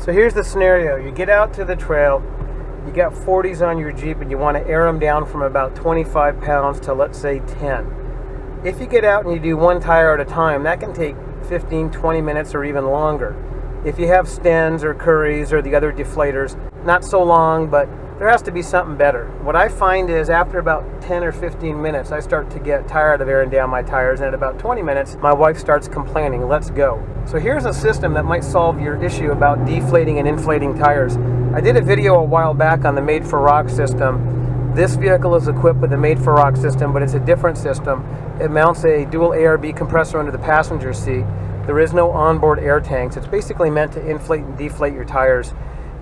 So here's the scenario. You get out to the trail, you got 40s on your Jeep and you want to air them down from about 25 pounds to, let's say, 10. If you get out and you do one tire at a time, that can take 15, 20 minutes or even longer. If you have Stens or Curries or the other deflators, not so long, but there has to be something better. What I find is after about 10 or 15 minutes, I start to get tired of airing down my tires, and at about 20 minutes, my wife starts complaining, let's go. So here's a system that might solve your issue about deflating and inflating tires. I did a video a while back on the Made for Rock system. This vehicle is equipped with the Made for Rock system, but it's a different system. It mounts a dual ARB compressor under the passenger seat. There is no onboard air tanks. It's basically meant to inflate and deflate your tires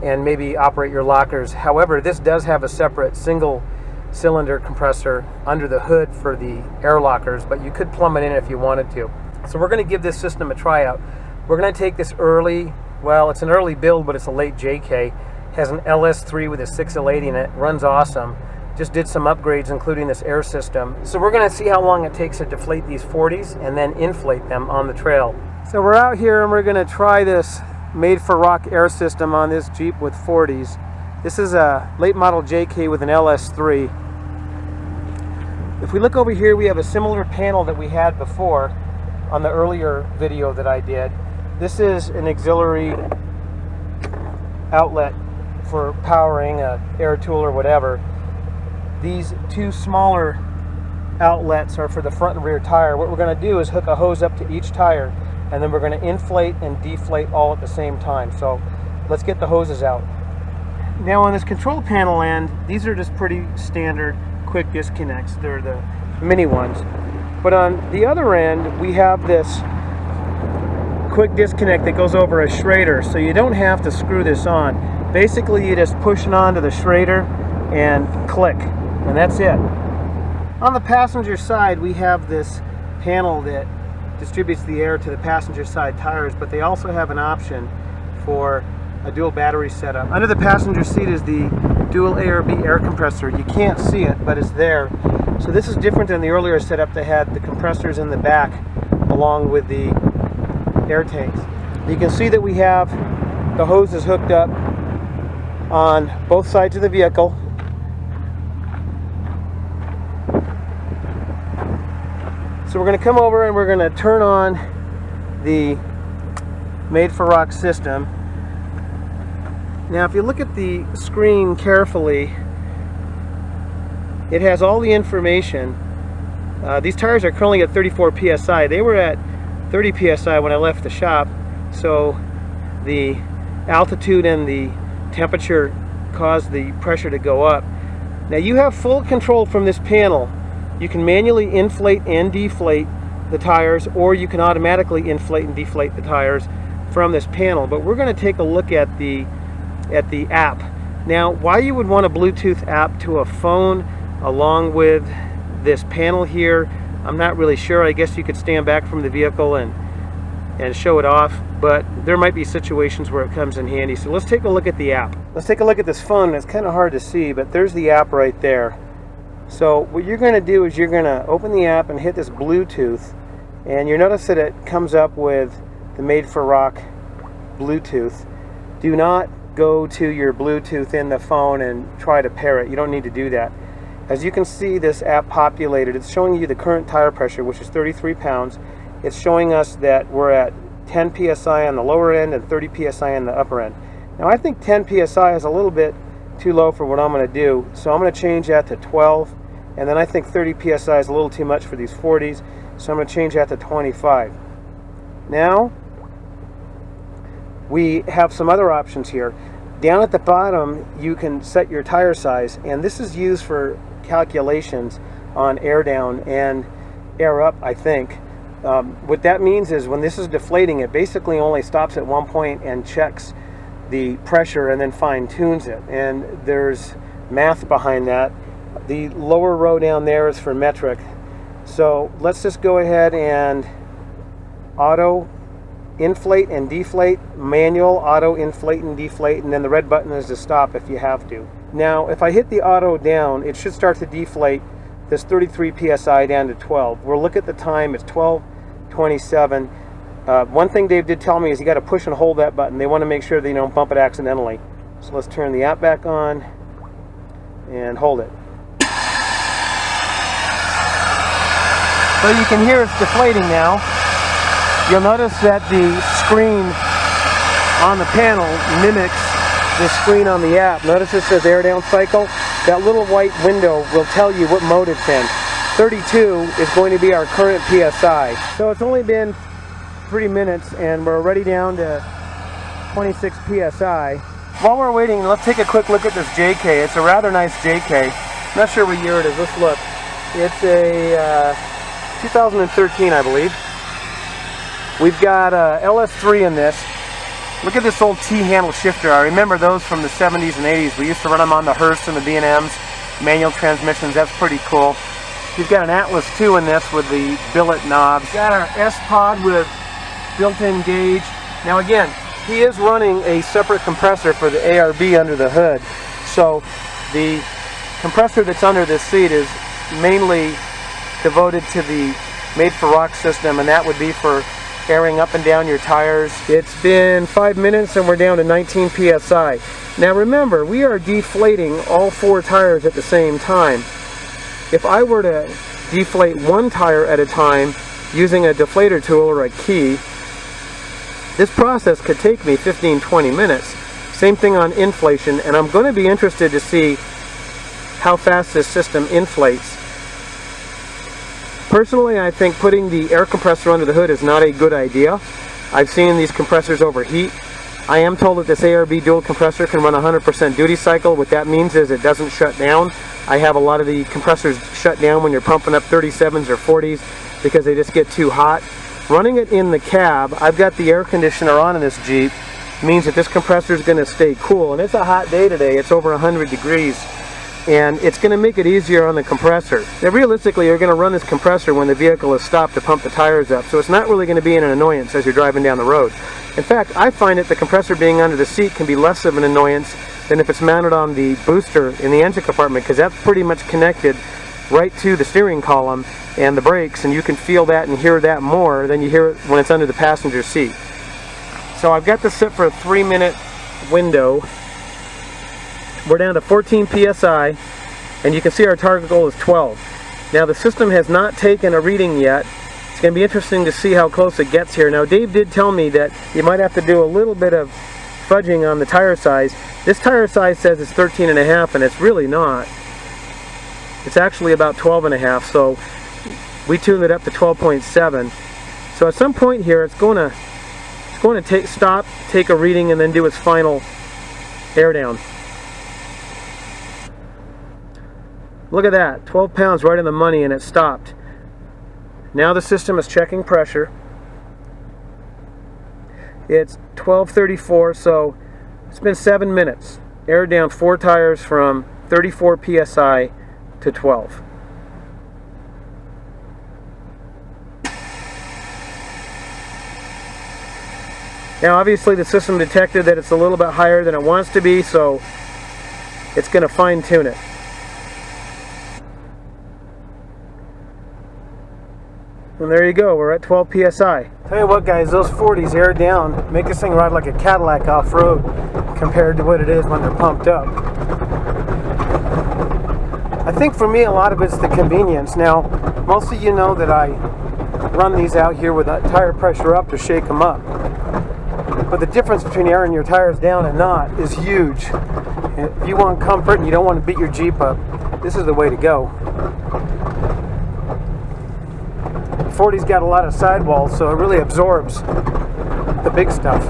and maybe operate your lockers. However, this does have a separate single cylinder compressor under the hood for the air lockers, but you could plumb it in if you wanted to. So we're going to give this system a try out. We're going to take this early, well, it's an early build, but it's a late JK. It has an LS3 with a 6L80 in it. Runs awesome. Just did some upgrades, including this air system. So we're going to see how long it takes to deflate these 40s and then inflate them on the trail. So we're out here and we're going to try this Made for Rock air system on this Jeep with 40s. This is a late model JK with an LS3. If we look over here, we have a similar panel that we had before on the earlier video that I did. This is an auxiliary outlet for powering an air tool or whatever. These two smaller outlets are for the front and rear tire. What we're going to do is hook a hose up to each tire, and then we're going to inflate and deflate all at the same time. So let's get the hoses out. Now on this control panel end, these are just pretty standard quick disconnects. They're the mini ones. But on the other end, we have this quick disconnect that goes over a Schrader, so you don't have to screw this on. Basically, you just push it onto the Schrader and click, and that's it. On the passenger side, we have this panel that distributes the air to the passenger side tires, but they also have an option for a dual battery setup. Under the passenger seat is the dual ARB air compressor. You can't see it, but it's there. So this is different than the earlier setup that had the compressors in the back along with the air tanks. You can see that we have the hoses hooked up on both sides of the vehicle. So we're going to come over and we're going to turn on the Made for Rock system. Now if you look at the screen carefully, it has all the information. These tires are currently at 34 psi. They were at 30 psi when I left the shop, so the altitude and the temperature caused the pressure to go up. Now you have full control from this panel. You can manually inflate and deflate the tires, or you can automatically inflate and deflate the tires from this panel. But we're going to take a look at the app. Now, why you would want a Bluetooth app to a phone along with this panel here, I'm not really sure. I guess you could stand back from the vehicle and show it off, but there might be situations where it comes in handy. So let's take a look at the app. Let's take a look at this phone. It's kind of hard to see, but there's the app right there. So what you're going to do is you're going to open the app and hit this Bluetooth, and you notice that it comes up with the Made for Rock Bluetooth. Do not go to your Bluetooth in the phone and try to pair it. You don't need to do that. As you can see, this app populated. It's showing you the current tire pressure, which is 33 pounds. It's showing us that we're at 10 psi on the lower end and 30 psi on the upper end. Now I think 10 psi is a little bit too low for what I'm going to do, so I'm going to change that to 12, and then I think 30 psi is a little too much for these 40s, so I'm going to change that to 25. Now we have some other options here. Down at the bottom you can set your tire size, and this is used for calculations on air down and air up, I think. What that means is when this is deflating, it basically only stops at one point and checks the pressure and then fine-tunes it, and there's math behind that. The lower row down there is for metric. So let's just go ahead and auto inflate and deflate, manual, auto inflate and deflate, and then the red button is to stop if you have to. Now if I hit the auto down, it should start to deflate this 33 psi down to 12. We'll look at the time. It's 12:27. One thing Dave did tell me is you got to push and hold that button. They want to make sure that you don't bump it accidentally. So let's turn the app back on and hold it. So you can hear it's deflating now. You'll notice that the screen on the panel mimics the screen on the app. Notice it says air down cycle. That little white window will tell you what mode it's in. 32 is going to be our current PSI. So it's only been 3 minutes and we're already down to 26 PSI. While we're waiting, let's take a quick look at this JK. It's a rather nice JK. Not sure what year it is. Let's look. It's a 2013, I believe. We've got LS3 in this. Look at this old T-handle shifter. I remember those from the 70s and 80s. We used to run them on the Hurst and the B&Ms. Manual transmissions, that's pretty cool. We've got an Atlas 2 in this with the billet knobs. We've got our S-Pod with built-in gauge. Now again, he is running a separate compressor for the ARB under the hood. So the compressor that's under this seat is mainly devoted to the Made for Rock system, and that would be for airing up and down your tires. It's been 5 minutes and we're down to 19 PSI. Now remember, we are deflating all 4 tires at the same time. If I were to deflate one tire at a time using a deflator tool or a key, this process could take me 15-20 minutes. Same thing on inflation, and I'm going to be interested to see how fast this system inflates. Personally, I think putting the air compressor under the hood is not a good idea. I've seen these compressors overheat. I am told that this ARB dual compressor can run 100% duty cycle. What that means is it doesn't shut down. I have a lot of the compressors shut down when you're pumping up 37s or 40s because they just get too hot. Running it in the cab, I've got the air conditioner on in this Jeep, means that this compressor is going to stay cool. And it's a hot day today. It's over 100 degrees. And it's going to make it easier on the compressor. Now realistically, you're going to run this compressor when the vehicle is stopped to pump the tires up, so it's not really going to be an annoyance as you're driving down the road. In fact, I find that the compressor being under the seat can be less of an annoyance than if it's mounted on the booster in the engine compartment, because that's pretty much connected right to the steering column and the brakes, and you can feel that and hear that more than you hear it when it's under the passenger seat. So I've got this set for a 3-minute window. We're down to 14 PSI, and you can see our target goal is 12. Now the system has not taken a reading yet. It's going to be interesting to see how close it gets here. Now Dave did tell me that you might have to do a little bit of fudging on the tire size. This tire size says it's 13.5, and it's really not. It's actually about 12.5, so we tuned it up to 12.7. So at some point here, it's going to stop, take a reading, and then do its final air down. Look at that, 12 pounds right in the money, and it stopped. Now the system is checking pressure. It's 12:34, so it's been 7 minutes. Air down 4 tires from 34 PSI to 12. Now obviously the system detected that it's a little bit higher than it wants to be, so it's going to fine tune it. And there you go, we're at 12 PSI. Tell you what guys, those 40s air down make this thing ride like a Cadillac off-road compared to what it is when they're pumped up. I think for me a lot of it's the convenience. Now, most of you know that I run these out here with that tire pressure up to shake them up. But the difference between airing your tires down and not is huge. If you want comfort and you don't want to beat your Jeep up, this is the way to go. 40's got a lot of sidewalls, so it really absorbs the big stuff.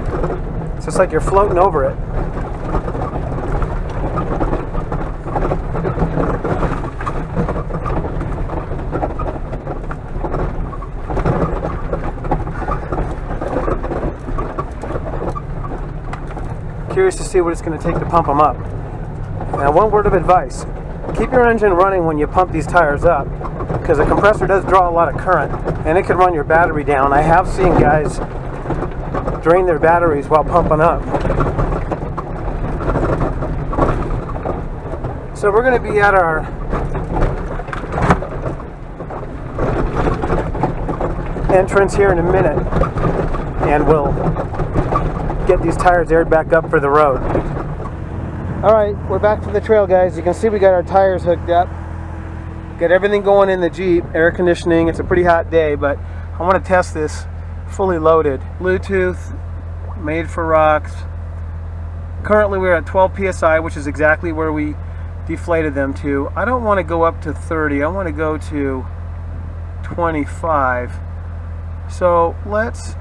It's just like you're floating over it. Curious to see what it's going to take to pump them up. Now, one word of advice. Keep your engine running when you pump these tires up, because the compressor does draw a lot of current, and it could run your battery down. I have seen guys drain their batteries while pumping up. So we're going to be at our entrance here in a minute. and we'll get these tires aired back up for the road. Alright, we're back to the trail, guys. You can see we got our tires hooked up. Got everything going in the Jeep, air conditioning. It's a pretty hot day, but I want to test this fully loaded. Bluetooth, made for rocks. Currently we're at 12 psi, which is exactly where we deflated them to. I don't want to go up to 30. I want to go to 25. So let's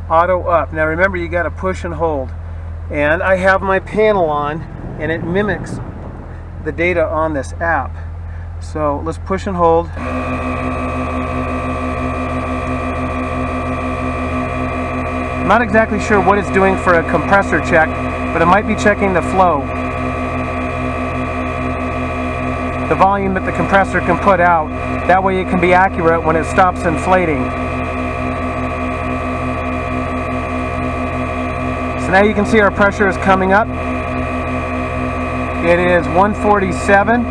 auto up. Now remember, you got to push and hold. And I have my panel on, and it mimics the data on this app. So let's push and hold. I'm not exactly sure what it's doing for a compressor check, but it might be checking the flow, the volume that the compressor can put out. That way it can be accurate when it stops inflating. So now you can see our pressure is coming up. It is 147.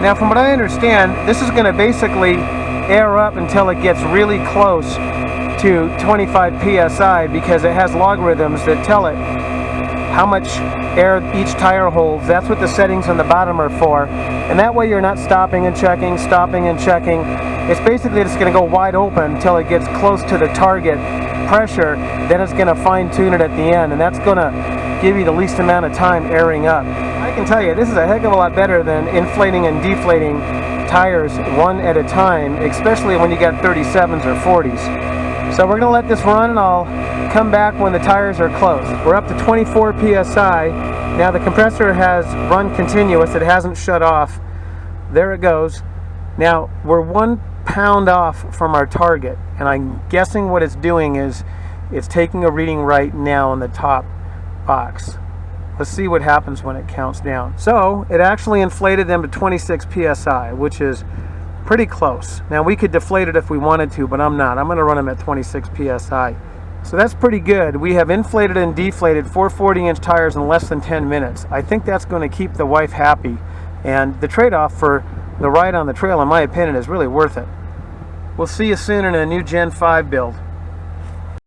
Now from what I understand, this is going to basically air up until it gets really close to 25 psi, because it has logarithms that tell it how much air each tire holds. That's what the settings on the bottom are for, and that way you're not stopping and checking, stopping and checking. It's basically just going to go wide open until it gets close to the target pressure. Then it's going to fine tune it at the end, and that's going to give you the least amount of time airing up. I can tell you, this is a heck of a lot better than inflating and deflating tires one at a time, especially when you got 37s or 40s. So we're going to let this run, and I'll come back when the tires are closed. We're up to 24 psi. Now the compressor has run continuous. It hasn't shut off. There it goes. Now we're 1 pound off from our target, and I'm guessing what it's doing is it's taking a reading right now on the top box. Let's see what happens when it counts down. So it actually inflated them to 26 psi, which is pretty close. Now we could deflate it if we wanted to, but I'm not. I'm going to run them at 26 psi. So that's pretty good. We have inflated and deflated 4 40-inch tires in less than 10 minutes. I think that's going to keep the wife happy, and the trade-off for the ride on the trail, in my opinion, is really worth it. We'll see you soon in a new Gen 5 build.